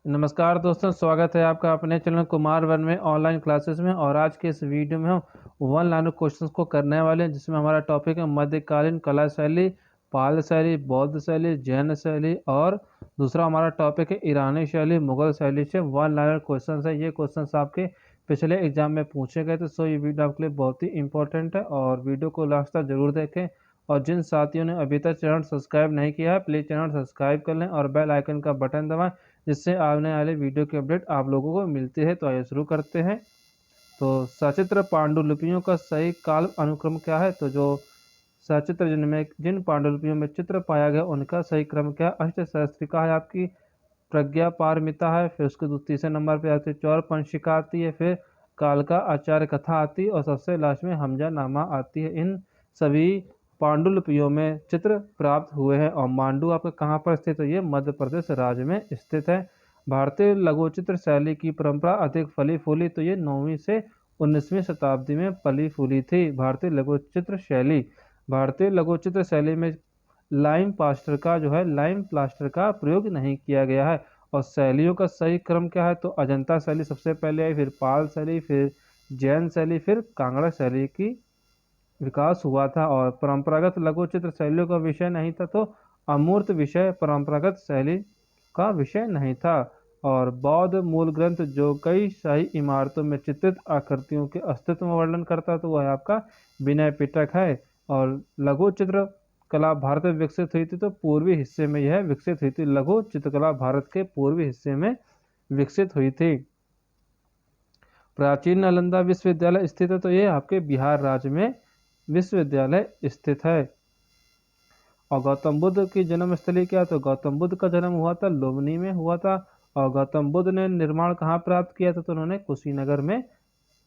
नमस्कार दोस्तों, स्वागत है आपका अपने चैनल कुमार वन में ऑनलाइन क्लासेस में। और आज के इस वीडियो में हम वन लाइनर क्वेश्चंस को करने वाले हैं, जिसमें हमारा टॉपिक है मध्यकालीन कला शैली, पाल शैली, बौद्ध शैली, जैन शैली और दूसरा हमारा टॉपिक है ईरानी शैली, मुगल शैली से वन लाइनर क्वेश्चंस है। ये क्वेश्चंस आपके पिछले एग्जाम में पूछे गए थे, सो ये वीडियो आपके लिए बहुत ही इंपॉर्टेंट है और वीडियो को लास्ट तक जरूर देखें। और जिन साथियों ने अभी तक चैनल सब्सक्राइब नहीं किया है, प्लीज़ चैनल सब्सक्राइब कर लें और बेल आइकन का बटन दबाएं, जिससे आने वाले वीडियो की अपडेट आप लोगों को मिलती है। तो आइए शुरू करते हैं। तो सचित्र पांडुलिपियों का सही काल अनुक्रम क्या है? तो जो सचित्र जिनमें जिन पांडुलिपियों में चित्र पाया गया उनका सही क्रम क्या है? अष्टसहस्त्रिका है आपकी, प्रज्ञा पारमिता है, फिर उसके तीसरे नंबर पे आती है चौर पंचिका आती है, फिर कालका आचार्य कथा आती है और सबसे लास्ट में हमजा नामा आती है। इन सभी पांडुलिपियों में चित्र प्राप्त हुए हैं। और मांडू आपका कहाँ पर स्थित है? ये मध्य प्रदेश राज्य में स्थित है। भारतीय लघुचित्र शैली की परंपरा अधिक फली फूली, तो ये 9वीं से 19वीं शताब्दी में फली फूली थी। भारतीय लघुचित्र शैली में लाइम प्लास्टर का प्रयोग नहीं किया गया है। और शैलियों का सही क्रम क्या है? तो अजंता शैली सबसे पहले आई, फिर पाल शैली, फिर जैन शैली, फिर कांगड़ा शैली की विकास हुआ था। और परंपरागत लघुचित्र शैलियों का विषय नहीं था, तो अमूर्त विषय परंपरागत शैली का विषय नहीं था। और बौद्ध मूल ग्रंथ जो कई शाही इमारतों में चित्रित आकृतियों के अस्तित्व में वर्णन करता है, तो वह आपका विनय पिटक है। और लघु चित्र कला भारत में विकसित हुई थी, तो पूर्वी हिस्से में यह विकसित हुई थी। लघु चित्रकला भारत के पूर्वी हिस्से में विकसित हुई थी। प्राचीन नालंदा विश्वविद्यालय स्थित है, तो ये आपके बिहार राज्य में विश्वविद्यालय स्थित है। और गौतम बुद्ध की जन्म स्थली क्या? तो गौतम बुद्ध का जन्म हुआ था लुम्बिनी में हुआ था। और गौतम बुद्ध ने निर्माण कहाँ प्राप्त किया था? तो उन्होंने कुशीनगर में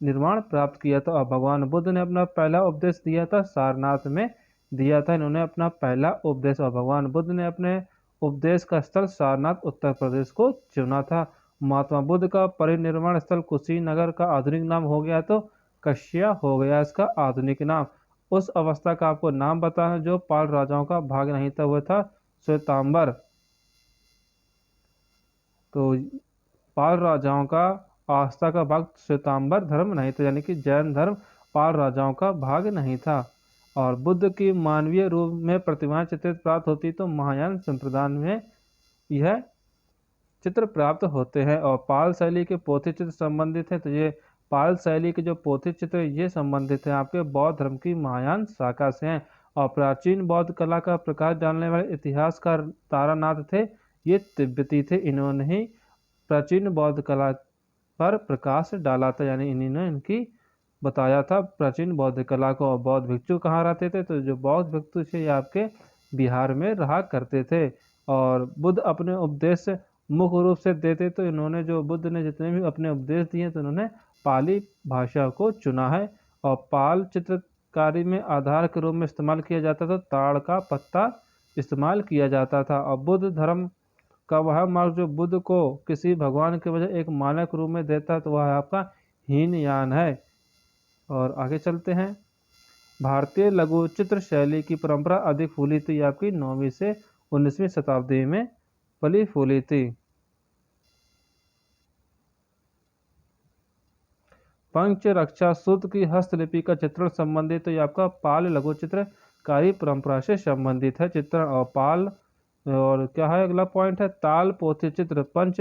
निर्माण प्राप्त किया था। और भगवान बुद्ध ने अपना पहला उपदेश दिया था सारनाथ में दिया था। इन्होंने अपना पहला उपदेश, और भगवान बुद्ध ने अपने उपदेश का स्थल सारनाथ उत्तर प्रदेश को चुना था। महात्मा बुद्ध का परिनिर्वाण स्थल कुशीनगर का आधुनिक नाम हो गया, तो कश्या हो गया इसका आधुनिक नाम। उस अवस्था का आपको नाम बताना जो पाल राजाओं का भाग नहीं था, वह था श्वेतांबर। तो पाल राजाओं का आस्था का भाग श्वेतांबर धर्म नहीं था, यानी कि जैन धर्म पाल राजाओं का भाग नहीं था। और बुद्ध की मानवीय रूप में प्रतिमाएं चित्रित प्राप्त होती, तो महायान संप्रदाय में यह चित्र प्राप्त होते हैं। और पाल शैली के पोथी चित्र संबंधित है, तो ये पाल शैली के जो पोथी चित्र ये संबंधित है आपके बौद्ध धर्म की महायान शाखा से हैं। और प्राचीन बौद्ध कला का प्रकाश डालने वाले इतिहासकार तारानाथ थे, ये तिब्बती थे। इन्होंने ही प्राचीन बौद्ध कला पर प्रकाश डाला था, यानी इन्होंने इनकी बताया था प्राचीन बौद्ध कला को। और बौद्ध भिक्षु कहाँ रहते थे? तो जो बौद्ध भिक्षु थे ये आपके बिहार में रहा करते थे। और बुद्ध अपने उपदेश मुख्य रूप से देते, तो इन्होंने जो बुद्ध ने जितने भी अपने उपदेश दिए तो इन्होंने पाली भाषा को चुना है। और पाल चित्रकारी में आधार के रूप में इस्तेमाल किया जाता था, ताड़ का पत्ता इस्तेमाल किया जाता था। और बुद्ध धर्म का वह मार्ग जो बुद्ध को किसी भगवान के बजाय एक मानक रूप में देता है, तो वह आपका हीनयान है। और आगे चलते हैं। भारतीय लघु चित्र शैली की परंपरा अधिक फूली थी, आपकी 9वीं से 19वीं शताब्दी में फली फूली थी। पंच रक्षा सूत्र की हस्तलिपि का चित्रण संबंधित, तो ये आपका पाल लघु चित्रकारी परंपरा से संबंधित है चित्रण। और पाल और क्या है अगला पॉइंट है, ताल पोथी चित्र पंच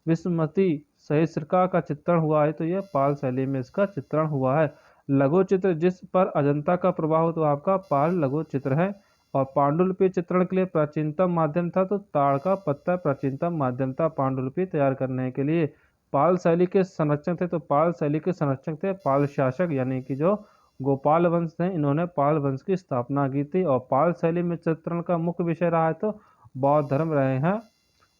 विस्मृति सहस्रिका का चित्रण हुआ है, तो यह पाल शैली में इसका चित्रण हुआ है। लघु चित्र जिस पर अजंता का प्रभाव, तो आपका पाल लघु चित्र है। और पांडुलिपि चित्रण के लिए प्राचीनतम माध्यम था, तो ताड़ का पत्ता प्राचीनतम माध्यम था पांडुलिपि तैयार करने के लिए। पाल शैली के संरक्षक थे, तो पाल शैली के संरक्षक थे पाल शासक, यानी कि जो गोपाल वंश थे, इन्होंने पाल वंश की स्थापना की थी। और पाल शैली में चित्रण का मुख्य विषय रहा है, तो बौद्ध धर्म रहे हैं।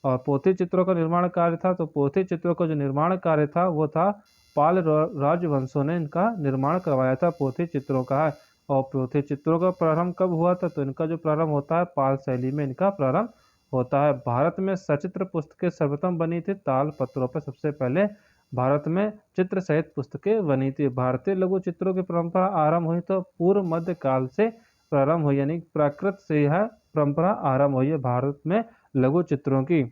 और पोथी चित्रों का निर्माण कार्य था, तो पोथी चित्रों का जो निर्माण कार्य था वो था पाल राजवंशों ने इनका निर्माण करवाया था पोथी चित्रों का है। और पोथी चित्रों का प्रारंभ कब हुआ था? तो इनका जो प्रारंभ होता है पाल शैली में इनका प्रारंभ होता है। भारत में सचित्र पुस्तकें सर्वप्रथम बनी थी ताल पत्रों पर। सबसे पहले भारत में चित्र सहित पुस्तकें बनी थी। भारतीय लघु चित्रों की परंपरा आरंभ हुई तो पूर्व मध्य काल से प्रारंभ हुई, यानी प्राकृत से यह परंपरा आरंभ हुई है भारत में लघु चित्रों की।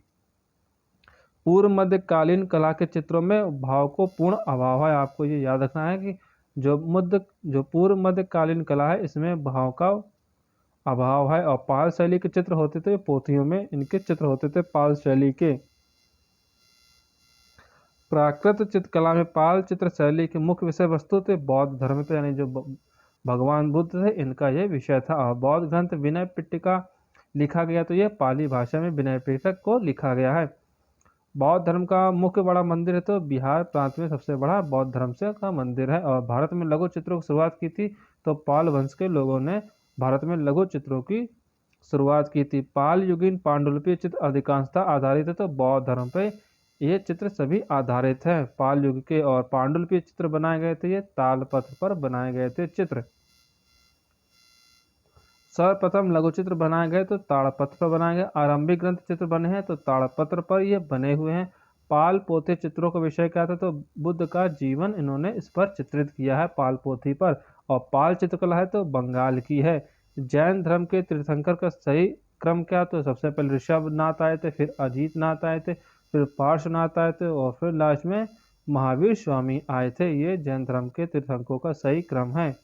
पूर्व मध्यकालीन कला के चित्रों में भाव को पूर्ण अभाव है। आपको ये याद रखना है कि जो पूर्व मध्यकालीन कला है इसमें भाव का अभाव है। और पाल शैली के चित्र होते थे पोथियों में, इनके चित्र होते थे पाल शैली के। प्राकृत चित्रकला में पाल चित्र शैली के मुख्य विषय वस्तु थे बौद्ध धर्म थे, यानी जो भगवान बुद्ध थे इनका यह विषय था। और बौद्ध ग्रंथ विनय पिटका लिखा गया तो यह पाली भाषा में विनय पिटक को लिखा गया है। बौद्ध धर्म का मुख्य बड़ा मंदिर है तो बिहार प्रांत में सबसे बड़ा बौद्ध धर्म से का मंदिर है। और भारत में लघु चित्रों की शुरुआत की थी तो पाल वंश के लोगों ने भारत में लघु चित्रों की शुरुआत की थी। पाल युगीन पांडुलिपि चित्र अधिकांशतः आधारित है तो बौद्ध धर्म पे ये चित्र सभी आधारित हैं। पाल युग के और पांडुलिपि चित्र बनाए गए थे, ये तालपत्र पर बनाए गए थे चित्र। सर्वप्रथम लघु चित्र बनाए गए तो ताड़पत्र पर बनाए गए। आरंभिक ग्रंथ चित्र बने हैं तो ताड़पत्र पर ये बने हुए हैं। पाल पोथी चित्रों का विषय क्या था तो बुद्ध का जीवन इन्होंने इस पर चित्रित किया है पाल पोथी पर। और पाल चित्रकला है तो बंगाल की है। जैन धर्म के तीर्थंकर का सही क्रम क्या तो सबसे पहले ऋषभनाथ आए थे, फिर अजीतनाथ आए थे, फिर पार्श्वनाथ आए थे और फिर लास्ट में महावीर स्वामी आए थे। ये जैन धर्म के तीर्थंकरों का सही क्रम है।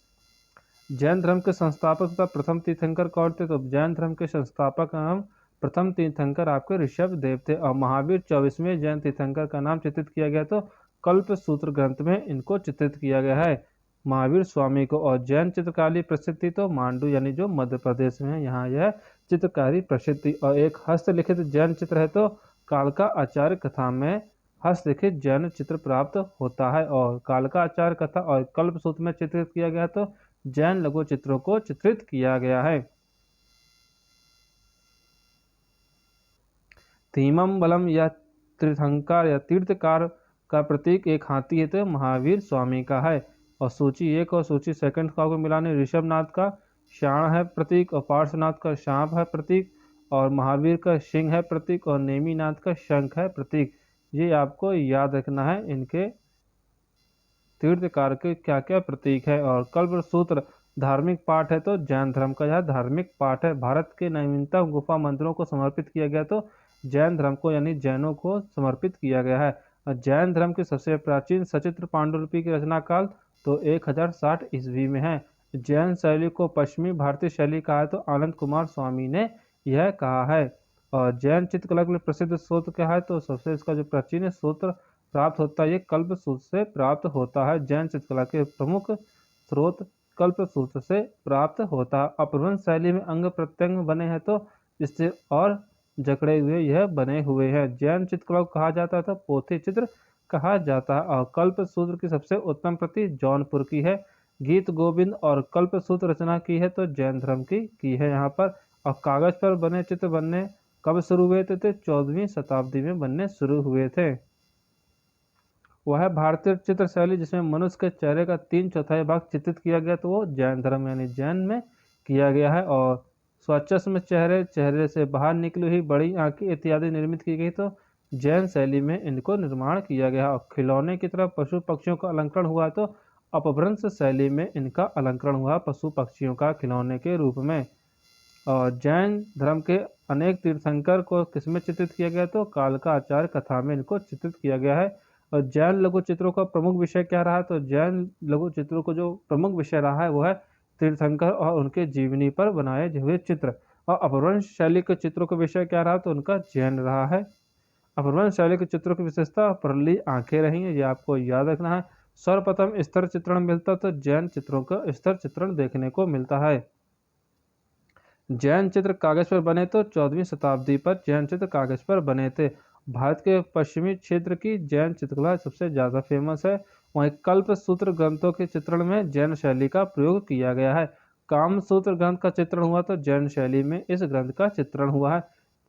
जैन धर्म के संस्थापक तथा प्रथम तीर्थंकर कौन थे तो जैन धर्म के संस्थापक एवं प्रथम तीर्थंकर आपके ऋषभ देव थे। और महावीर 24वें जैन तीर्थंकर का नाम चित्रित किया गया तो कल्प सूत्र ग्रंथ में इनको चित्रित किया गया है महावीर स्वामी को। और जैन चित्रकारी प्रसिद्ध थी तो मांडू यानी जो मध्य प्रदेश में है यहाँ यह चित्रकारी प्रसिद्ध थी। और एक हस्तलिखित जैन चित्र है तो कालका आचार्य कथा में हस्तलिखित जैन चित्र प्राप्त होता है। और कालका आचार्य कथा और कल्प सूत्र में चित्रित किया गया तो जैन लघु चित्रों को चित्रित किया गया है। तीमम बलम या तीर्थंकर या तीर्थकार का प्रतीक एक हाथी है तो महावीर स्वामी का है। और सूची 1 और सूची 2 को मिलाने ऋषभनाथ का शाण है प्रतीक, और पार्श्वनाथ का सांप है प्रतीक, और महावीर का सिंह है प्रतीक, और नेमिनाथ का शंख है प्रतीक। ये आपको याद रखना है इनके तीर्थकार के क्या क्या प्रतीक है। और कल्प सूत्र धार्मिक पाठ है तो जैन धर्म का यह धार्मिक पाठ है। भारत के नवीनतम गुफा मंदिरों को समर्पित किया गया तो जैन धर्म को यानी जैनों को समर्पित किया गया है। जैन धर्म की सबसे प्राचीन सचित्र पांडुलिपि की रचना काल तो 1060 ईस्वी में है। जैन शैली को पश्चिमी भारतीय शैली कहा है तो आनंद कुमार स्वामी ने यह कहा है। और जैन चित्रकला के लिए प्रसिद्ध स्रोत क्या है तो सबसे इसका जो प्राचीन स्रोत प्राप्त होता है ये कल्प सूत्र से प्राप्त होता है। जैन चित्रकला के प्रमुख स्रोत कल्प सूत्र से प्राप्त होता है। अपभ्रंश शैली में अंग प्रत्यंग बने हैं तो इससे और जकड़े हुए यह बने हुए हैं। जैन चित्रकला को कहा जाता है तो पोथी चित्र कहा जाता है। और कल्प सूत्र की सबसे उत्तम प्रति जौनपुर की है। गीत गोविंद और कल्प सूत्र रचना की है तो जैन धर्म की है यहाँ पर। और कागज पर बने चित्र बनने कब शुरू हुए थे तो 14वीं शताब्दी में बनने शुरू हुए थे। वह है भारतीय चित्र शैली जिसमें मनुष्य के चेहरे का 3/4 भाग चित्रित किया गया तो वो जैन धर्म यानी जैन में किया गया है। और स्वच्छस्म चेहरे, चेहरे से बाहर निकली हुई बड़ी आंखें इत्यादि निर्मित की गई तो जैन शैली में इनको निर्माण किया गया। और खिलौने की तरह पशु पक्षियों का अलंकरण हुआ तो अपभ्रंश शैली में इनका अलंकरण हुआ पशु पक्षियों का खिलौने के रूप में। और जैन धर्म के अनेक तीर्थंकर को किसमें चित्रित किया गया तो कालका आचार्य कथा में इनको चित्रित किया गया है। और जैन लघु चित्रों का प्रमुख विषय क्या रहा है तो जैन लघु चित्रों को जो प्रमुख विषय रहा है वो है तीर्थंकर और उनके जीवनी पर बनाए हुए चित्र। और अपभ्रंश शैली के चित्रों का विषय क्या रहा तो उनका जैन रहा है। अपभ्रंश शैली के चित्रों की विशेषता परली आंखें रही हैं, ये आपको याद रखना है। सर्वप्रथम स्तर चित्रण मिलता तो जैन चित्रों का स्तर चित्रण देखने को मिलता है। जैन चित्र कागज पर बने तो 14वीं शताब्दी पर जैन चित्र कागज पर बने थे। भारत के पश्चिमी क्षेत्र की जैन चित्रकला सबसे ज़्यादा फेमस है। वहीं कल्प सूत्र ग्रंथों के चित्रण में जैन शैली का प्रयोग किया गया है। काम सूत्र ग्रंथ का चित्रण हुआ तो जैन शैली में इस ग्रंथ का चित्रण हुआ है।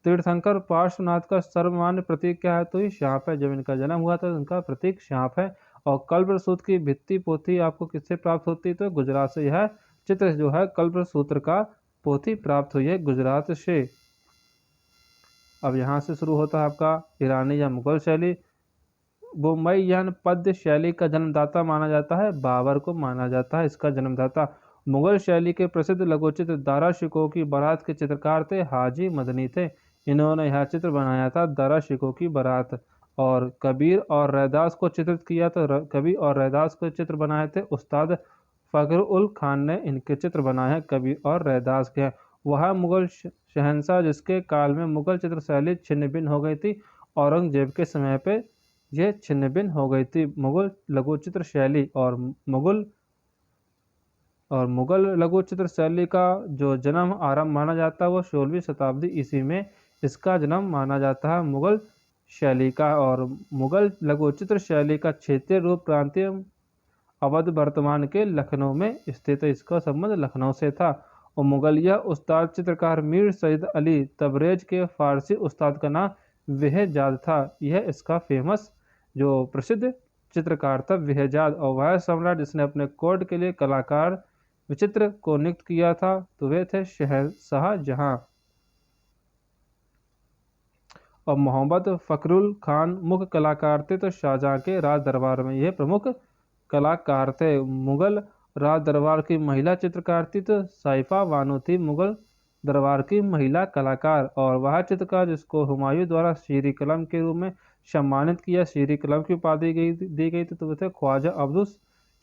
तीर्थंकर पार्श्वनाथ का सर्वमान्य प्रतीक क्या है तो ये सांप है। जब इनका जन्म हुआ तो इनका प्रतीक सांप है। और कल्प सूत्र की भित्ति पोथी आपको किससे प्राप्त होती है तो गुजरात से यह चित्र जो है कल्प सूत्र का पोथी प्राप्त हुई है गुजरात से। अब यहाँ से शुरू होता है आपका ईरानी या मुगल शैली। बुम्बईयन पद्य शैली का जन्मदाता माना जाता है बाबर को माना जाता है इसका जन्मदाता। मुगल शैली के प्रसिद्ध लघुचित्र दारा शिकोह की बारात के चित्रकार थे हाजी मदनी थे। इन्होंने यह चित्र बनाया था दारा शिकोह की बारात। और कबीर और रैदास को चित्रित किया तो कबीर और रैदास को चित्र बनाए थे उस्ताद फ़खर उल खान ने इनके चित्र बनाए हैं कबीर और रैदास के। वह मुगल शहंशाह जिसके काल में मुगल चित्र शैली छिन्न भिन्न हो गई थी, औरंगजेब के समय पे यह छिन्न भिन्न हो गई थी। मुगल लघु चित्र शैली और मुगल लघु चित्र शैली का जो जन्म आरंभ माना जाता है वो 16वीं शताब्दी ईस्वी में इसका जन्म माना जाता है मुगल शैली का। और मुगल लघु चित्र शैली का क्षेत्रीय रूप प्रांतीय अवध वर्तमान के लखनऊ में स्थित है। इसका संबंध लखनऊ से था। और मुगलिया उस्ताद चित्रकार मीर सईद अली तबरेज के फारसी उस्ताद का नाम वहजाद था। यह इसका फेमस जो प्रसिद्ध चित्रकार था वहजाद। और वह सम्राट जिसने अपने कोर्ट के लिए कलाकार विचित्र को नियुक्त किया था तो वे थे शहंशाह जहां। और मोहम्मद फखरुल खान मुख्य कलाकार थे तो शाहजहां के राज दरबार में यह प्रमुख कलाकार थे। मुगल राज दरबार की महिला चित्रकार थी तो साइफा बानो थी मुगल दरबार की महिला कलाकार। और वह चित्रकार जिसको हुमायूं द्वारा शीरी कलम के रूप में सम्मानित किया, शीरी कलम की उपाधि दी गई थी तो वे थे ख्वाजा अब्दुल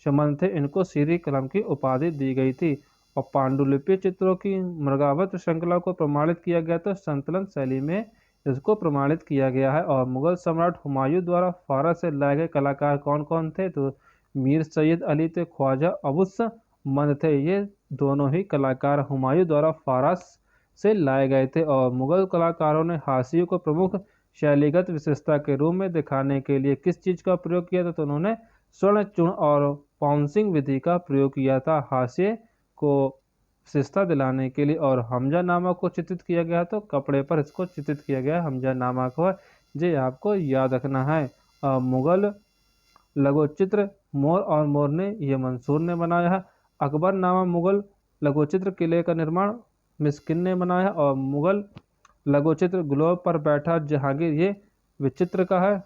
शमन थे, इनको शीरी कलम की उपाधि दी गई थी। और पांडुलिपि चित्रों की मृगावत श्रृंखला को प्रमाणित किया गया तो संतलन शैली में इसको प्रमाणित किया गया है। और मुगल सम्राट हुमायूं द्वारा फारस से लाए गए कलाकार कौन कौन थे तो मीर सैयद अली थे, ख्वाजा अबुस मंद थे। ये दोनों ही कलाकार हुमायूं द्वारा फारस से लाए गए थे। और मुगल कलाकारों ने हाशियों को प्रमुख शैलीगत विशेषता के रूप में दिखाने के लिए किस चीज़ का प्रयोग किया था तो उन्होंने स्वर्ण चूर्ण और पाउंसिंग विधि का प्रयोग किया था हाशिए को विशेषता दिलाने के लिए। और हमजा नामा को चित्रित किया गया तो कपड़े पर इसको चित्रित किया गया हमजा नामा को, ये आपको याद रखना है। मुगल लघु चित्र मोर और मोरने ये मंसूर ने बनाया है। अकबर नामा मुगल लघु चित्र किले का निर्माण मिस्किन ने बनाया है। और मुगल लघु चित्र ग्लोब पर बैठा जहांगीर ये विचित्र का है।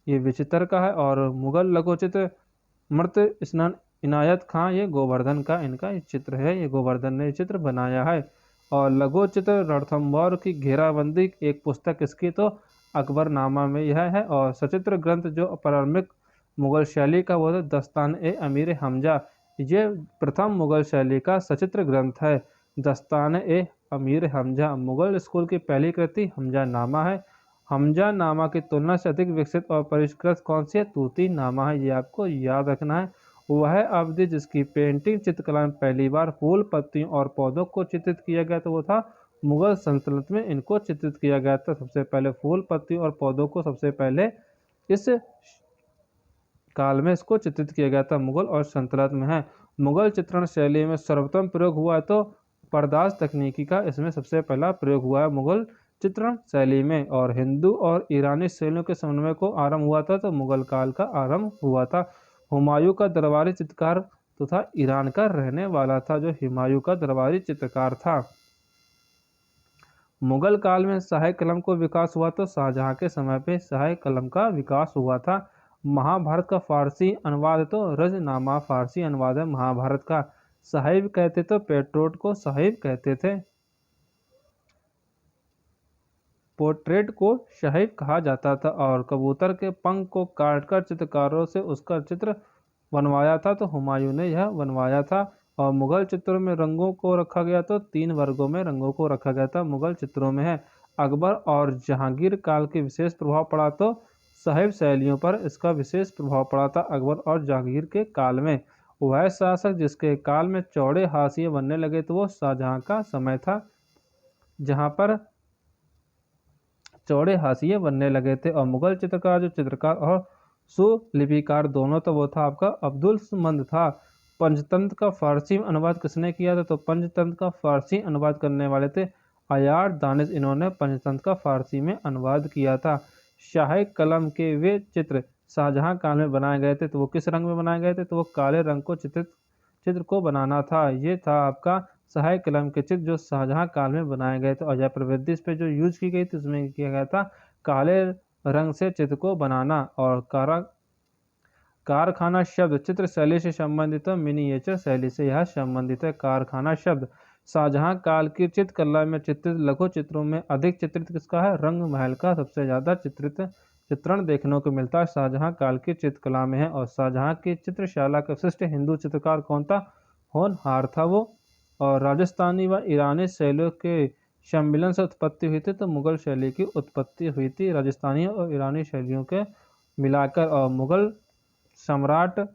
ये विचित्र का है। और मुगल लघु चित्र मृत स्नान इनायत खां ये गोवर्धन का इनका चित्र है, ये गोवर्धन ने चित्र बनाया है। और लघु चित्र रणथंभौर की घेराबंदी एक पुस्तक इसकी तो अकबरनामा में यह है। और सचित्र ग्रंथ जो प्रारंभिक मुगल शैली का वो है दस्तान ए अमीर हमजा, ये प्रथम मुगल शैली का सचित्र ग्रंथ है। दस्तान ए अमीर हमजा मुगल स्कूल की पहली कृति हमजा नामा है। हमजा नामा की तुलना से अधिक विकसित और परिष्कृत कौन सी है तूती नामा है, ये आपको याद रखना है। वह अवधि जिसकी पेंटिंग चित्रकला में पहली बार फूल पत्तियों और पौधों को चित्रित किया गया तो वो था मुगल सल्तनत में इनको चित्रित किया गया था। सबसे पहले फूल पत्तियों और पौधों को सबसे पहले इस काल में इसको चित्रित किया गया था मुगल और सल्तनत में है। मुगल चित्रण शैली में सर्वप्रथम प्रयोग हुआ है तो पर्दास तकनीकी का इसमें सबसे पहला प्रयोग हुआ है मुगल चित्रण शैली में। और हिंदू और ईरानी शैलियों के समन्वय को आरंभ हुआ था तो मुगल काल का आरंभ हुआ था। हुमायूं का दरबारी चित्रकार तो था ईरान का रहने वाला था जो हुमायूं का दरबारी चित्रकार था। मुगल काल में सहायक कलम को विकास हुआ तो शाहजहां के समय पे सहायक कलम का विकास हुआ था। महाभारत का फारसी अनुवाद तो रजनामा फारसी अनुवाद है महाभारत का। साहिब कहते तो पेट्रोट को साहिब कहते थे, पोर्ट्रेट को साहिब कहा जाता था। और कबूतर के पंख को काटकर चित्रकारों से उसका चित्र बनवाया था तो हुमायूं ने यह बनवाया था। और मुगल चित्रों में रंगों को रखा गया तो 3 वर्गों में रंगों को रखा गया था मुगल चित्रों में है। अकबर और जहांगीर काल के विशेष प्रभाव पड़ा तो साहिब शैलियों पर इसका विशेष प्रभाव पड़ा था अकबर और जहांगीर के काल में। वह शासक जिसके काल में चौड़े हाशिए बनने लगे तो वो शाहजहां का समय था जहां पर चौड़े हाशिए बनने लगे थे। और मुगल चित्रकार जो चित्रकार और सुलिपिकार दोनों तो वो था आपका अब्दुल मंद था। पंचतंत्र का फारसी में अनुवाद किसने किया था तो पंचतंत्र का फारसी अनुवाद करने वाले थे अयार दानिश, इन्होंने पंचतंत्र का फारसी में अनुवाद किया था। शाही कलम के वे चित्र शाहजहां काल में बनाए गए थे तो वो किस रंग में बनाए गए थे तो वो काले रंग को चित्र को बनाना था। ये था आपका सहायक कलम के चित्र जो शाहजहां काल में बनाए गए थे। और जयपुर प्रवृत्ति इस पे जो यूज की गई थी उसमें किया गया था काले रंग से चित्र को बनाना। और कारखाना शब्द चित्र शैली से संबंधित है, मिनिएचर शैली से यह संबंधित है। कारखाना शब्द शाहजहां काल की चित्रकला में चित्रित लघु चित्रों में अधिक चित्रित किसका है? रंग महल का सबसे ज्यादा चित्रण देखने को मिलता है शाहजहां काल की चित्रकला में है। और शाहजहां की चित्रशाला का विशिष्ट हिंदू चित्रकार कौन था? होनहार था वो। और राजस्थानी व ईरानी शैलियों के सम्मिलन से उत्पत्ति हुई थी, तो मुगल शैली की उत्पत्ति हुई थी राजस्थानी और ईरानी शैलियों के मिलाकर। और मुगल सम्राट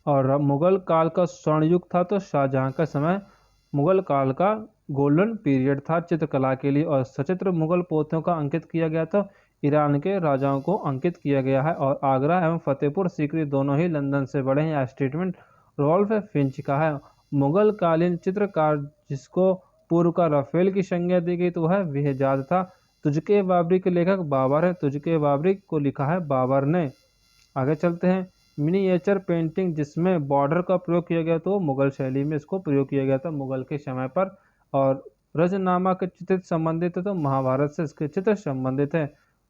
और मुगल काल का स्वर्ण युग था, तो शाहजहां का समय मुगल काल का गोल्डन पीरियड था चित्रकला के लिए। और सचित्र मुगल पोतों का अंकित किया गया था, ईरान के राजाओं को अंकित किया गया है। और आगरा एवं फतेहपुर सीकरी दोनों ही लंदन से बड़े हैं। यह स्टेटमेंट रॉल्फ फिंच का है। मुगल कालीन चित्रकार जिसको पूर्व का राफेल की संज्ञा दी गई, तो वह बेहजाद था। तुझके बाबरी के लेखक बाबर है, तुझके बाबरी को लिखा है बाबर ने। आगे चलते हैं। मिनिएचर पेंटिंग जिसमें बॉर्डर का प्रयोग किया गया, तो मुगल शैली में इसको प्रयोग किया गया था मुगल के समय पर। और रजनामा के चित्र संबंधित है, तो महाभारत से इसके चित्र संबंधित है।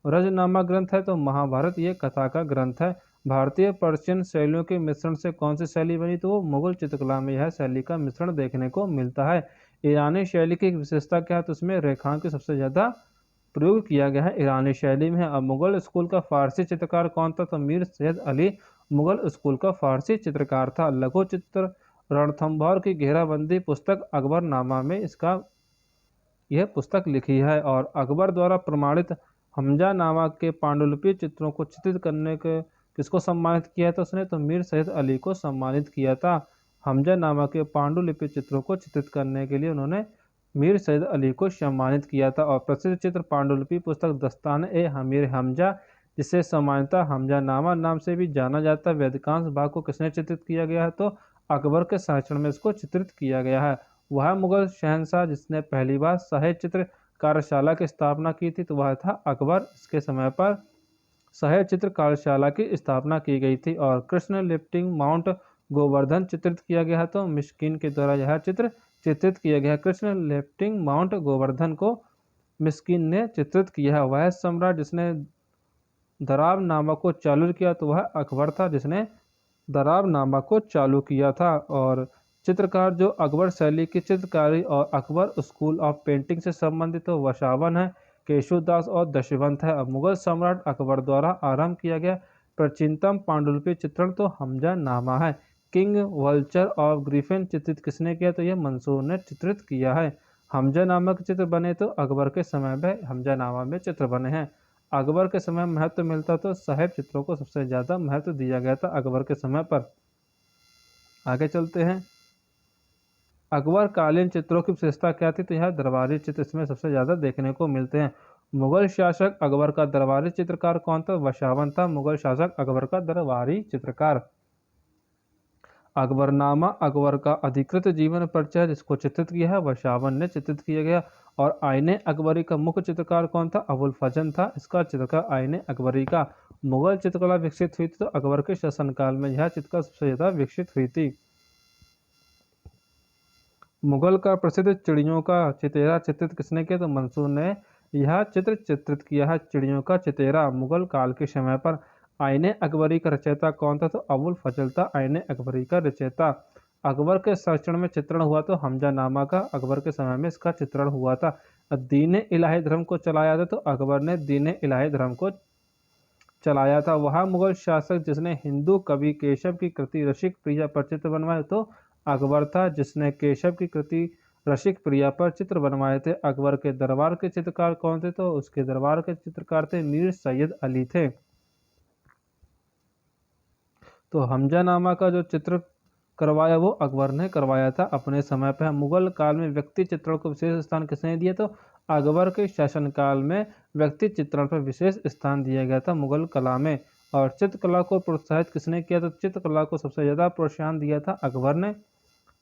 रजनामा ग्रंथ है, तो महाभारत ये कथा का ग्रंथ है। भारतीय पर्शियन शैलियों के मिश्रण से कौन सी शैली बनी, तो वो मुगल चित्रकला में यह शैली का मिश्रण देखने को मिलता है। ईरानी शैली की विशेषता क्या है, तो उसमें रेखांकन सबसे ज्यादा प्रयोग किया गया है ईरानी शैली में। अब मुगल स्कूल का फारसी चित्रकार कौन था, तो मीर सैयद अली मुगल स्कूल का फारसी चित्रकार था। लघु चित्र रणथंभौर की घेराबंदी पुस्तक अकबरनामा में इसका यह पुस्तक लिखी है। और अकबर द्वारा प्रमाणित हमजा नामा के पांडुलिपि चित्रों को चित्रित करने के किसको सम्मानित किया था उसने, तो मीर सैयद अली को सम्मानित किया था। हमजा नामा के पांडुलिपि चित्रों को चित्रित करने के लिए उन्होंने मीर सैयद अली को सम्मानित किया था। और प्रसिद्ध चित्र पांडुलिपि पुस्तक दस्तान-ए-हमीर हमजा, जिसे सामान्यतः हमजा नामा नाम से भी जाना जाता है, अधिकांश भाग को किसने चित्रित किया गया है, तो अकबर के संरक्षण में इसको चित्रित किया गया है। वह मुगल शहंशाह जिसने पहली बार साहित्य चित्र कार्यशाला की स्थापना की थी, तो वह था अकबर। इसके समय पर साहित्य चित्र कार्यशाला की स्थापना की गई थी। और कृष्ण लिफ्टिंग माउंट गोवर्धन चित्रित किया गया है, तो मिस्किन के द्वारा यह चित्र चित्रित किया गया। कृष्ण लिफ्टिंग माउंट गोवर्धन को मिस्किन ने चित्रित किया है। वह सम्राट जिसने दराब नामा को चालू किया, तो वह अकबर था जिसने दराब नामा को चालू किया था। और चित्रकार जो अकबर शैली की चित्रकारी और अकबर स्कूल ऑफ पेंटिंग से संबंधित तो वशावन है, केशुदास और दशवंत है। अब मुगल सम्राट अकबर द्वारा आरंभ किया गया प्राचीनतम पांडुलिपि चित्रण तो हमजा नामा है। किंग वल्चर ऑफ ग्रिफिन चित्रित किसने किया, तो यह मंसूर ने चित्रित किया है। हमजा नामा के चित्र बने तो अकबर के समय में हमजा नामा में चित्र बने हैं। अकबर के समय में महत्व मिलता तो साहिब चित्रों को सबसे ज़्यादा महत्व दिया गया था अकबर के समय पर। आगे चलते हैं। अकबर कालीन चित्रों की विशेषता क्या थी, तो यह दरबारी चित्र इसमें सबसे ज़्यादा देखने को मिलते हैं। मुगल शासक अकबर का दरबारी चित्रकार कौन था, वशावन था मुगल शासक अकबर का दरबारी चित्रकार। अकबरनामा अकबर का अधिकृत जीवन परिचय जिसको चित्रित किया है वशावन ने चित्रित किया गया। और आईने अकबरी का मुख्य चित्रकार कौन था, अबुल फजल था इसका चित्रकार आईने अकबरी का। मुगल चित्रकला विकसित हुई थी तो अकबर के शासनकाल में यह चित्रकला सबसे ज़्यादा विकसित हुई थी। मुगल का प्रसिद्ध चिड़ियों का चितेरा चित्रित किसने किया, तो मंसूर ने यह चित्र चित्रित किया है। चिड़ियों का चितेरा मुगल काल के समय पर। आईने अकबरी का रचयिता कौन था, तो अबुल फजल था आईने अकबरी का रचयिता। अकबर के संरक्षण में चित्रण हुआ तो हमजा नामा का अकबर के समय में इसका चित्रण हुआ था। दीन इलाही धर्म को चलाया था तो अकबर ने दीन इलाही धर्म को चलाया था। वह मुगल शासक जिसने हिंदू कवि केशव की कृति रसिक प्रिया पर चित्र बनवाए, तो अकबर था जिसने केशव की कृति रसिक प्रिया पर चित्र बनवाए थे। अकबर के दरबार के चित्रकार कौन थे, तो उसके दरबार के चित्रकार थे मीर सैयद अली थे। तो हमजा नामा का जो चित्र करवाया वो अकबर ने करवाया था अपने समय पर। मुगल काल में व्यक्ति चित्रण को विशेष स्थान किसने दिया, तो अकबर के शासनकाल में व्यक्ति चित्रण पर विशेष स्थान दिया गया था मुगल कला में। और चित्रकला को प्रोत्साहित किसने किया, तो चित्रकला को सबसे ज़्यादा प्रोत्साहन दिया था अकबर ने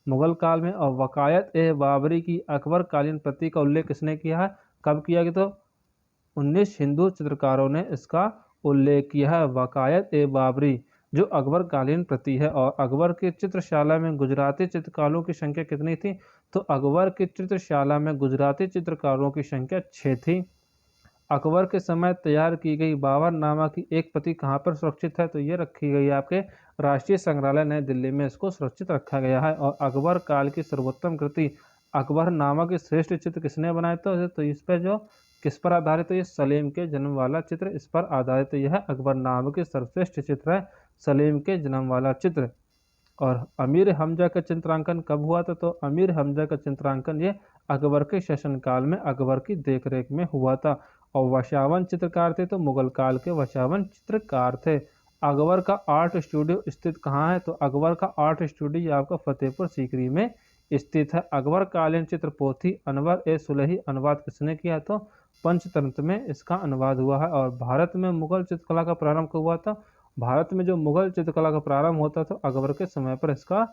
मुगल काल में। और वकायत ए बाबरी की अकबर कालीन प्रति का उल्लेख किसने किया है, कब किया गया, तो 19 हिंदू चित्रकारों ने इसका उल्लेख किया है। वकायत ए बाबरी जो अकबर कालीन प्रति है, और अकबर की चित्रशाला में गुजराती चित्रकारों की संख्या कितनी थी? तो अकबर की चित्रशाला में गुजराती चित्रकारों की संख्या 6 थी। अकबर के समय तैयार की गई बाबरनामा की एक प्रति कहाँ पर सुरक्षित है? तो ये रखी गई है आपके राष्ट्रीय संग्रहालय नई दिल्ली में, इसको सुरक्षित रखा गया है। और अकबर काल की सर्वोत्तम कृति अकबरनामा के श्रेष्ठ चित्र किसने बनाए? तो इस पर जो किस पर आधारित है? ये सलीम के जन्म वाला चित्र इस पर आधारित है। यह अकबरनामा के सर्वश्रेष्ठ चित्र है, सलीम के जन्म वाला चित्र। और अमीर हमजा का चित्रांकन कब हुआ था? तो अमीर हमजा का चित्रांकन ये अकबर के शासनकाल में अकबर की देखरेख में हुआ था। और वशावन चित्रकार थे तो मुगल काल के वशावन चित्रकार थे। अकबर का आर्ट स्टूडियो स्थित कहाँ है? तो अकबर का आर्ट स्टूडियो आपका फतेहपुर सीकरी में स्थित है। अकबर कालीन चित्र पोथी अनवर ए सुलही अनुवाद किसने किया? तो पंचतंत्र में इसका अनुवाद हुआ है। और भारत में मुगल चित्रकला का प्रारंभ कब हुआ था? भारत में जो मुगल चित्रकला का प्रारंभ होता था अकबर के समय पर इसका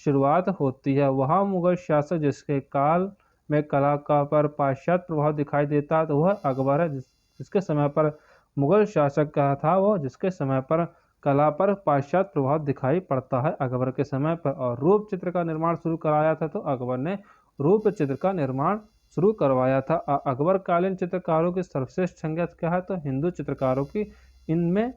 शुरुआत होती है। वहाँ मुगल शासक जिसके काल में कला का पर पाश्चात्य प्रभाव दिखाई देता है तो वह अकबर है। जिसके समय पर मुगल शासक का था वो जिसके समय पर कला पर पाश्चात्य प्रभाव दिखाई पड़ता है अकबर के समय पर। और रूप चित्र का निर्माण शुरू कराया था तो अकबर ने रूप चित्र का निर्माण शुरू करवाया था। अकबर कालीन चित्रकारों की सर्वश्रेष्ठ संख्या क्या है? तो हिंदू चित्रकारों की, इनमें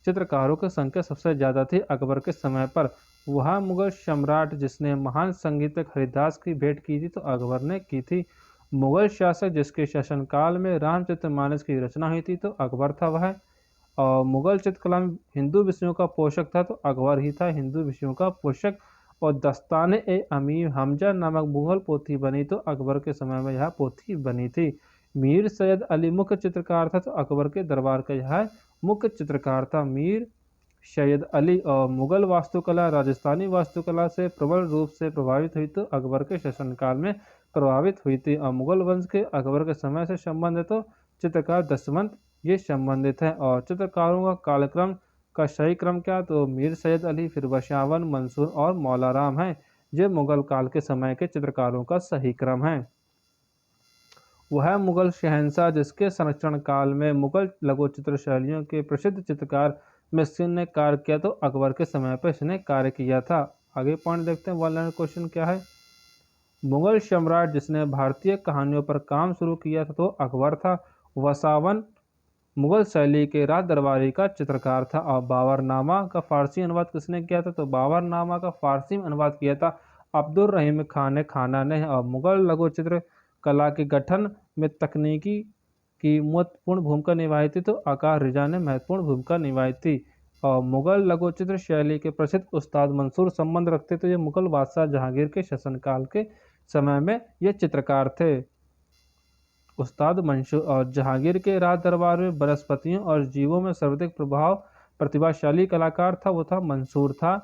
चित्रकारों की संख्या सबसे ज़्यादा थी अकबर के समय पर। वह मुगल सम्राट जिसने महान संगीतक हरिदास की भेंट की थी तो अकबर ने की थी। मुगल शासक जिसके शासनकाल में रामचरितमानस की रचना हुई थी तो अकबर था वह। और मुगल चित्रकला में हिंदू विषयों का पोषक था तो अकबर ही था हिंदू विषयों का पोषक। और दस्ताने ए अमीर हमजा नामक मुगल पोथी बनी तो अकबर के समय में यह पोथी बनी थी। मीर सैयद अली मुख्य चित्रकार था तो अकबर के दरबार का यह मुख्य चित्रकार था मीर सैयद अली। और मुगल वास्तुकला राजस्थानी वास्तुकला से प्रबल रूप से प्रभावित हुई तो अकबर के शासनकाल में प्रभावित हुई थी। और मुगल वंश के अकबर के समय से संबंध है तो चित्रकार दशवंत ये संबंधित है। और चित्रकारों का कालक्रम का सही क्रम क्या? तो मीर सैयद अली, फिर वशावन, मंसूर और मौलाराम है। ये मुगल काल के समय के चित्रकारों का सही क्रम है। वह मुगल शहंशाह जिसके संरक्षण काल में मुगल लघु चित्र शैलियों के प्रसिद्ध चित्रकार मिस्र ने कार्य किया तो अकबर के समय पर इसने कार्य किया था। आगे पॉइंट देखते हैं, 1 लाइन क्वेश्चन क्या है। मुगल सम्राट जिसने भारतीय कहानियों पर काम शुरू किया था तो अकबर था। वसावन मुगल शैली के राज दरबारी का चित्रकार था। और बाबरनामा का फारसी अनुवाद किसने किया था? तो बाबरनामा का फारसी में अनुवाद किया था अब्दुल रहीम खान खाना ने। और मुगल लघु चित्र कला के गठन में तकनीकी की महत्वपूर्ण भूमिका निभाई थी तो आकार रिजा ने महत्वपूर्ण भूमिका निभाई थी। और मुगल लघु चित्र शैली के प्रसिद्ध उस्ताद मंसूर संबंध रखते तो ये मुगल बादशाह जहांगीर के शासनकाल के समय में ये चित्रकार थे। उस्ताद मंसूर और जहांगीर के राज दरबार में वनस्पतियों और जीवों में सर्वाधिक प्रतिभाशाली कलाकार था वो था मंसूर था।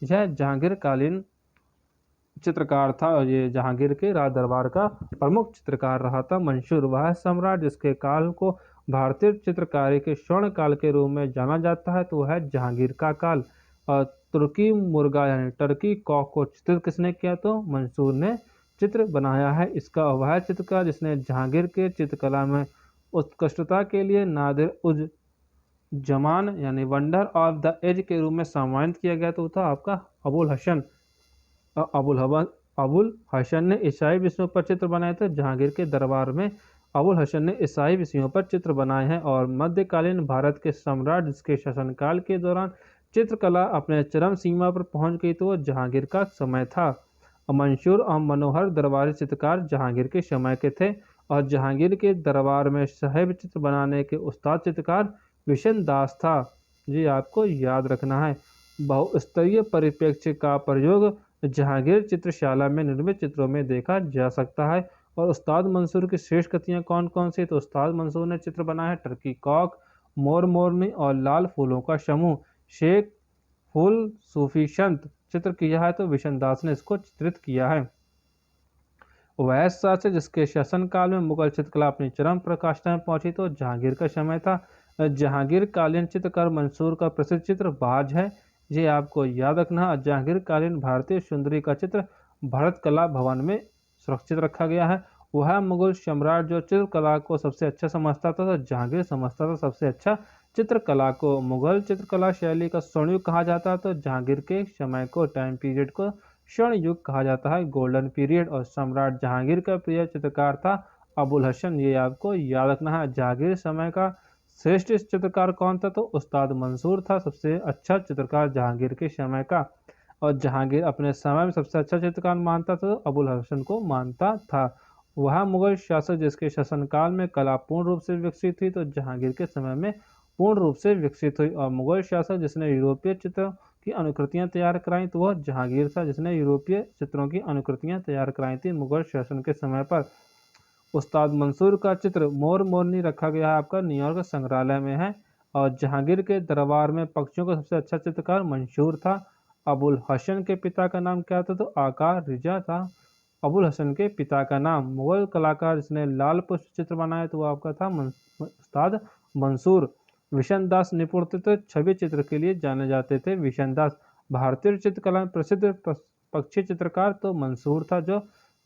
यह जहांगीर कालीन चित्रकार था और ये जहांगीर के राज दरबार का प्रमुख चित्रकार रहा था मंसूर। वह सम्राट जिसके काल को भारतीय चित्रकारी के स्वर्ण काल के रूप में जाना जाता है तो वह जहांगीर का काल। और तुर्की मुर्गा यानी टर्की कॉक को चित्रित किसने किया? तो मंसूर ने चित्र बनाया है इसका। वह चित्रकार जिसने जहांगीर के चित्रकला में उत्कृष्टता के लिए नादिर उज जमान यानी वंडर ऑफ द एज के रूप में सम्मानित किया गया तो था आपका अबुल हसन। अबुल हसन ने ईसाई विषयों पर चित्र बनाए थे। जहांगीर के दरबार में अबुल हसन ने ईसाई विषयों पर चित्र बनाए हैं। और मध्यकालीन भारत के सम्राट जिसके शासनकाल के दौरान चित्रकला अपने चरम सीमा पर पहुंच गई तो वह जहांगीर का समय था। मंसूर और मनोहर दरबारी चित्रकार जहांगीर के समय के थे। और जहांगीर के दरबार में साहिब चित्र बनाने के उस्ताद चित्रकार विशन दास था। जी आपको याद रखना है। बहुस्तरीय परिप्रेक्ष्य का प्रयोग जहांगीर चित्रशाला में निर्मित चित्रों में देखा जा सकता है। और उस्ताद मंसूर की श्रेष्ठ कृतियाँ कौन कौन सी? तो उस्ताद मंसूर ने चित्र बनाया है टर्की कॉक, मोर मोरनी और लाल फूलों का समूह। शेख फुल सूफिशंत चित्र किया है तो विशन दास ने इसको चित्रित किया है। वैश्य शासक जिसके शासनकाल में मुगल चित्रकला अपनी चरम प्रकाष्ठा में पहुंची तो जहांगीर का समय था। जहांगीर कालीन चित्रकार मंसूर का प्रसिद्ध चित्र बाज है। ये आपको याद रखना। जहांगीर कालीन भारतीय सुंदरी का चित्र भारत कला भवन में सुरक्षित रखा गया है। वह मुगल सम्राट जो चित्रकला को सबसे अच्छा समझता था तो जहांगीर समझता था सबसे अच्छा चित्रकला को। मुगल चित्रकला शैली का स्वर्ण युग कहा जाता है तो जहांगीर के समय को टाइम पीरियड को स्वर्ण युग कहा जाता है, गोल्डन पीरियड। और सम्राट जहांगीर का प्रिय चित्रकार था अबुल हसन, ये आपको याद रखना है। जहांगीर समय का श्रेष्ठ चित्रकार कौन था तो उस्ताद मंसूर था सबसे अच्छा चित्रकार जहांगीर के समय का। और जहांगीर अपने समय में सबसे अच्छा चित्रकार मानता था तो अबुल हसन को मानता था। वह मुगल शासक जिसके शासनकाल में कला पूर्ण रूप से विकसित हुई तो जहांगीर के समय में पूर्ण रूप से विकसित हुई। और मुगल शासक जिसने यूरोपीय चित्रों की अनुकृतियां तैयार कराई तो वह जहांगीर था जिसने यूरोपीय चित्रों की अनुकृतियां तैयार कराई थी मुगल शासन के समय पर। उस्ताद मंसूर का चित्र मोर मोरनी रखा गया है आपका न्यूयॉर्क संग्रहालय में है। और जहांगीर के दरबार में पक्षियों का सबसे अच्छा चित्रकार मंसूर था। अबुल हसन के पिता का नाम क्या था तो आका रिजा था। अबुल हसन के पिता का नाम। मुगल कलाकार जिसने लाल पुष्प चित्र बनाया तो वो आपका था उस्ताद मंसूर। विशन दास निपुण थे तो छवि चित्र के लिए जाने जाते थे विशन दास। भारतीय चित्रकला में प्रसिद्ध पक्षी चित्रकार तो मंसूर था जो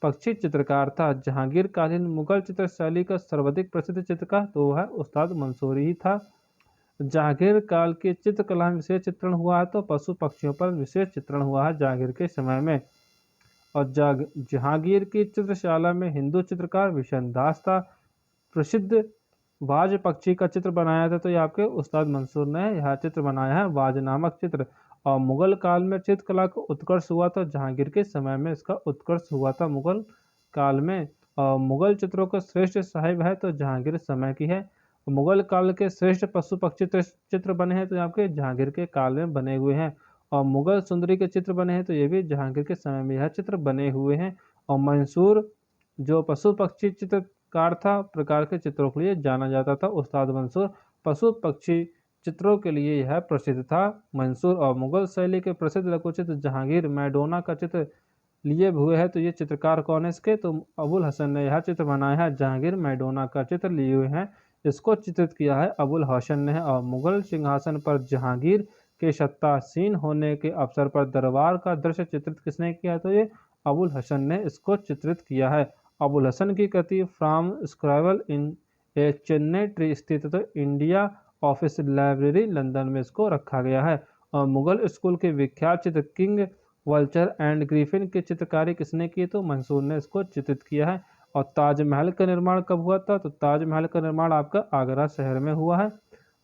पक्षी चित्रकार था। जहांगीर कालीन मुगल चित्र शैली का सर्वाधिक प्रसिद्ध चित्रकार तो वह उस्ताद मंसूर ही था। जहांगीर काल की चित्रकला में विशेष चित्रण हुआ है तो पशु पक्षियों पर विशेष चित्रण हुआ है जहांगीर के समय में। और जहांगीर की चित्रशाला में हिंदू चित्रकार विशन दास था। प्रसिद्ध वाज पक्षी का चित्र बनाया था तो ये आपके उस्ताद मंसूर ने यह चित्र बनाया है, वाज नामक चित्र। और मुगल काल में चित्रकला का उत्कर्ष हुआ था जहांगीर के समय में इसका उत्कर्ष हुआ था मुगल काल में। और मुगल चित्रों का श्रेष्ठ साहिब है तो जहांगीर समय की है। मुगल काल के श्रेष्ठ पशु पक्षी चित्र बने हैं तो आपके जहांगीर के काल में बने हुए हैं। और मुगल सुंदरी के चित्र बने हैं तो ये भी जहांगीर के समय में यह चित्र बने हुए हैं। और मंसूर जो पशु पक्षी चित्रकार था प्रकार के चित्रों के लिए जाना जाता था। उस्ताद मंसूर पशु पक्षी चित्रों के लिए यह प्रसिद्ध था। मंसूर और मुगल शैली के प्रसिद्ध लघु चित्र जहांगीर मैडोना का चित्र लिए हुए हैं तो ये चित्रकार कौन है इसके तो अबुल हसन ने यह चित्र बनाया है। जहांगीर मैडोना का चित्र लिए हुए हैं, इसको चित्रित किया है अबुल हसन ने। और मुगल सिंहासन पर जहांगीर के सत्तासीन होने के अवसर पर दरबार का दृश्य चित्रित किसने किया तो ये अबुल हसन ने इसको चित्रित किया है। अबुल हसन की कृति from scribble in a Chennai tree स्थित तो इंडिया ऑफिस लाइब्रेरी लंदन में इसको रखा गया है। और मुगल स्कूल के विख्यात चित्र किंग वल्चर एंड ग्रिफिन की चित्रकारी किसने की तो मंसूर ने इसको चित्रित किया है। और ताजमहल का निर्माण कब हुआ था तो ताजमहल का निर्माण आपका आगरा शहर में हुआ है।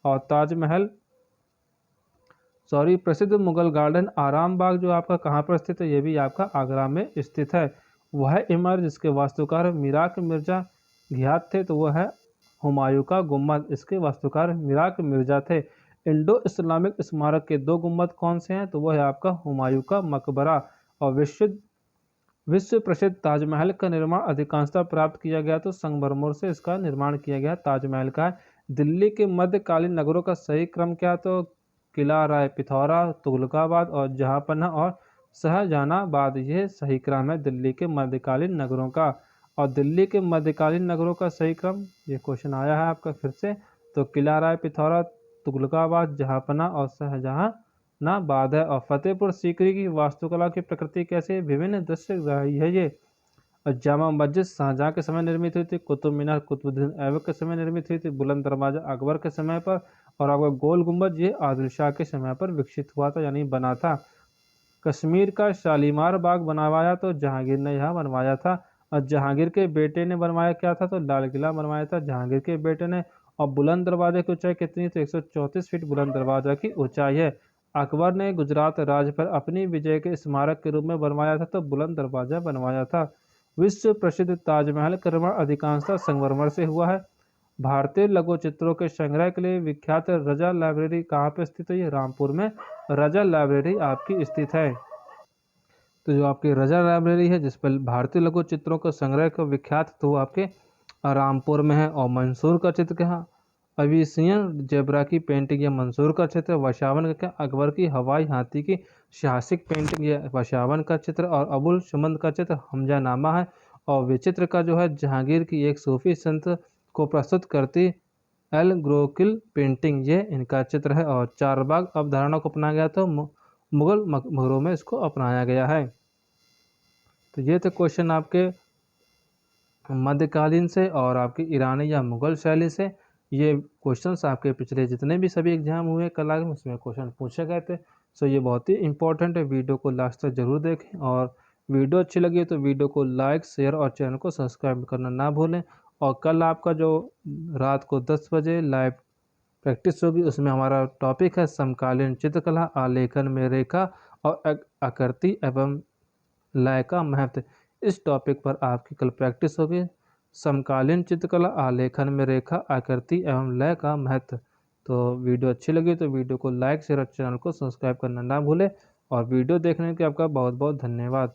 और ताजमहल प्रसिद्ध मुगल गार्डन आराम बाग जो आपका कहाँ पर स्थित है ये भी आपका आगरा में स्थित है। वह इमारत जिसके वास्तुकार मिराक मिर्जा घियात थे तो वह है हुमायूं का गुम्बद, इसके वास्तुकार मिराक मिर्जा थे। इंडो इस्लामिक स्मारक के दो गुम्बद कौन से हैं तो वह है आपका हुमायूं का मकबरा। और विश्व प्रसिद्ध ताजमहल का निर्माण अधिकांशतः प्राप्त किया गया तो संगमरमर से इसका निर्माण किया गया ताजमहल का। दिल्ली के मध्यकालीन नगरों का सही क्रम क्या तो किला, राय पिथौरा, तुगलकाबाद और जहांपनाह और शाहजहानाबाद, ये सही क्रम है दिल्ली के मध्यकालीन नगरों का। और दिल्ली के मध्यकालीन नगरों का सही क्रम, ये क्वेश्चन आया है आपका फिर से, तो किला, राय पिथौरा, तुगलकाबाद, जहांपनाह और शाहजहानाबाद है। और फतेहपुर सीकरी की वास्तुकला की प्रकृति कैसे विभिन्न दृश्य रही है ये। और जामा मस्जिद शाहजहां के समय निर्मित हुई थी, कुतुब मीनार कुतुबुद्दीन ऐबक के समय निर्मित हुई थी, बुलंद दरवाजा अकबर के समय पर, और आपका गोल गुंबद ये आदिल शाह के समय पर विकसित हुआ था यानी बना था। कश्मीर का शालीमार बाग बनवाया तो जहांगीर ने यह बनवाया था। और जहांगीर के बेटे ने बनवाया क्या था तो लाल किला बनवाया था जहांगीर के बेटे ने। और बुलंद दरवाजे की ऊंचाई कितनी तो 134 फीट बुलंद दरवाजा की ऊंचाई है। अकबर ने गुजरात राज्य पर अपनी विजय के स्मारक के रूप में बनवाया था तो बुलंद दरवाजा बनवाया था। विश्व प्रसिद्ध ताजमहल का निर्माण अधिकांशतः संगमरमर से हुआ है। भारतीय लघु चित्रों के संग्रह के लिए विख्यात रजा लाइब्रेरी कहाँ पे स्थित है, ये रामपुर में रजा लाइब्रेरी आपकी स्थित है। तो जो आपकी रजा लाइब्रेरी है जिस पर भारतीय लघु चित्रों का संग्रह का विख्यात तो वो आपके रामपुर में है। और मंसूर का चित्र क्या, अविसियन जेब्रा की पेंटिंग या मंसूर का चित्र, वशावन का क्या, अकबर की हवाई हाथी की साहसिक पेंटिंग या वशावन का चित्र, और अबुल सुमंद का चित्र हमजा नामा है। और विचित्र का जो है जहांगीर की एक सूफी संत को प्रस्तुत करती एल ग्रोकिल पेंटिंग, ये इनका चित्र है। और चारबाग अवधारणा को अपनाया गया तो मुगल मकबरों में इसको अपनाया गया है। तो ये थे क्वेश्चन आपके मध्यकालीन से और आपकी ईरानी या मुगल शैली से। ये क्वेश्चंस आपके पिछले जितने भी सभी एग्जाम हुए कला में उसमें क्वेश्चन पूछे गए थे। सो ये बहुत ही इंपॉर्टेंट है, वीडियो को लास्ट तक जरूर देखें। और वीडियो अच्छी लगी तो वीडियो को लाइक शेयर और चैनल को सब्सक्राइब करना ना भूलें। और कल आपका जो रात को 10 बजे लाइव प्रैक्टिस होगी उसमें हमारा टॉपिक है समकालीन चित्रकला, आलेखन में रेखा और आकृति एवं लय का महत्व। इस टॉपिक पर आपकी कल प्रैक्टिस होगी, समकालीन चित्रकला, आलेखन में रेखा, आकृति एवं लय का महत्व। तो वीडियो अच्छी लगी तो वीडियो को लाइक शेयर और चैनल को सब्सक्राइब करना ना भूलें। और वीडियो देखने के आपका बहुत बहुत धन्यवाद।